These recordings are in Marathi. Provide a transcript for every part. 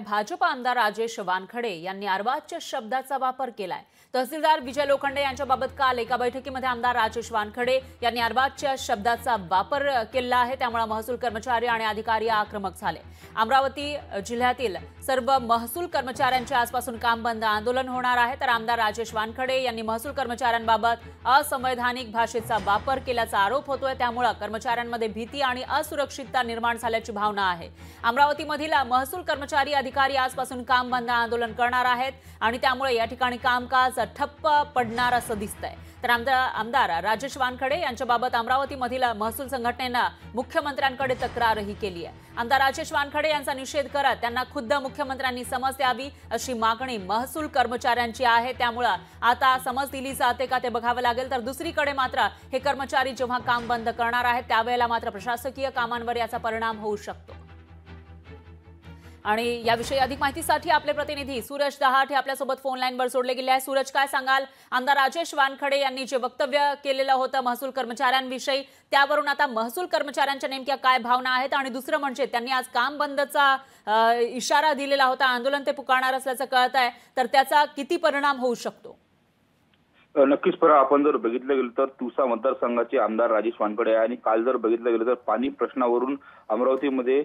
भाजप आमदार राजेश वानखडे यांनी अर्वाच्य शब्दाचा वापर केलाय। तहसीलदार विजय लोखंडे यांच्याबाबत काल एका बैठकीमध्ये आमदार राजेश वानखडे यांनी अर्वाच्य शब्दाचा वापर केला आहे। त्यामुळे महसूल कर्मचारी आणि अधिकारी आक्रमक झाले। अमरावती जिल्ह्यातील सर्व महसूल कर्मचाऱ्यांचे आजपासून काम बंद आंदोलन होणार आहे। तर आमदार राजेश वानखडे यांनी महसूल कर्मचाऱ्यांबाबत असंवैधानिक भाषेचा वापर केल्याचा आरोप होतोय। त्यामुळे कर्मचाऱ्यांमध्ये भीती आणि असुरक्षितता निर्माण झाल्याची भावना आहे। अमरावतीमधील महसूल कर्मचारी अधिकारी आजपासून काम बंद आंदोलन करणार आहेत आणि त्यामुळे या ठिकाणी कामकाज ठप्प पडणार असं दिसतंय। तर आमदार राजेश वानखडे यांच्याबाबत अमरावतीमधील महसूल संघटनेने मुख्यमंत्र्यांकडे तक्रारही केली आहे। आमदार राजेश वानखडे यांचा निषेध करत त्यांना खुद्द मुख्यमंत्र्यांनी समज द्यावी अशी मागणी महसूल कर्मचाऱ्यांची आहे। त्यामुळे आता समज दिली जाते का ते बघावे लागेल। तर दुसरीकडे मात्र हे कर्मचारी जेव्हा काम बंद करणार आहेत त्यावेळेला मात्र प्रशासकीय कामांवर याचा परिणाम होऊ शकतो। आणि याविषयी अधिक माहितीसाठी आपले प्रतिनिधी सूरज दहाट हे आपल्यासोबत फोन लाईनवर जोडले गेले आहेत। सूरज, काय सांगाल? आमदार राजेश वानखडे यांनी जे वक्तव्य केलेलं होतं महसूल कर्मचाऱ्यांविषयी, त्यावरून आता महसूल कर्मचाऱ्यांच्या नेमक्या काय भावना आहेत? आणि दुसरं म्हणजे त्यांनी आज काम बंदचा इशारा दिलेला होता, आंदोलन ते पुकारणार असल्याचं कळत आहे, तर त्याचा किती परिणाम होऊ शकतो? नक्कीच परा, आपण जर बघितलं गेलं तर तुसा मतदारसंघाचे आमदार राजेश वानखडे आणि काल जर बघितलं गेलं तर पाणी प्रश्नावरून अमरावतीमध्ये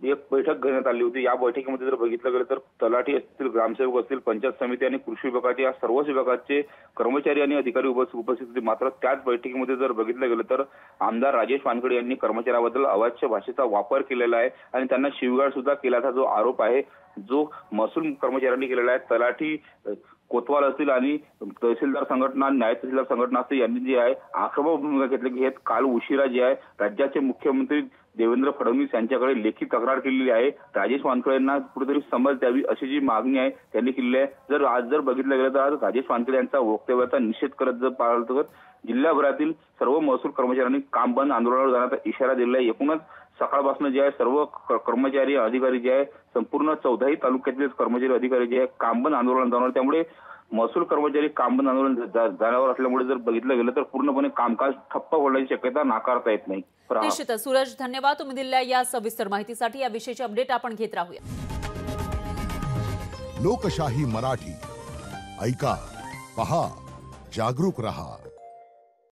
एक बैठक घेण्यात आली होती। या बैठकीमध्ये जर बघितलं गेलं तर तलाठी असतील, ग्रामसेवक असतील, पंचायत समिती आणि कृषी विभागाचे या सर्वच विभागाचे कर्मचारी आणि अधिकारी उपस्थित होते। मात्र त्याच बैठकीमध्ये जर बघितलं गेलं तर आमदार राजेश वानखडे यांनी कर्मचाऱ्यांबद्दल अवाच्य भाषेचा वापर केलेला आहे आणि त्यांना शिवीगाळ सुद्धा केल्याचा जो आरोप आहे, जो महसूल कर्मचाऱ्यांनी केलेला आहे। तलाठी कोतवाल असतील आणि तहसीलदार संघटना, न्याय तहसीलदार संघटना असतील यांनी जे आहे आक्रमक भूमिका घेतली की हे काल उशिरा जे आहे राज्याचे मुख्यमंत्री देवेंद्र फडणवीस यांच्याकडे लेखी तक्रार केलेली आहे। राजेश वानखडे यांना कुठेतरी समज द्यावी अशी जी मागणी आहे त्यांनी केलेली आहे। जर आज जर बघितलं गेलं तर आज राजेश वानखडे यांचा वक्तव्याचा निषेध करत जर पाहिलं तर जिल्ह्याभरातील सर्व महसूल कर्मचाऱ्यांनी काम बंद आंदोलनावर जाण्याचा इशारा दिला आहे। एकूणच सकाळपासून जे आहे सर्व कर्मचारी अधिकारी जे आहे संपूर्ण 14ही तालुक्यातील कर्मचारी अधिकारी जे आहे काम बंद आंदोलन जाणार। त्यामुळे महसूल कर्मचारी काम बंद आंदोलन जाण्यावर असल्यामुळे जर बघितलं गेलं तर पूर्णपणे कामकाज ठप्प होण्याची शक्यता नाकारता येत नाही। निश्चितच सूरज, धन्यवाद तुम्ही दिलेल्या या सविस्तर माहितीसाठी। या विषयाची अपडेट आपण घेत राहूया। लोकशाही मराठी ऐका, पहा, जागरूक रहा।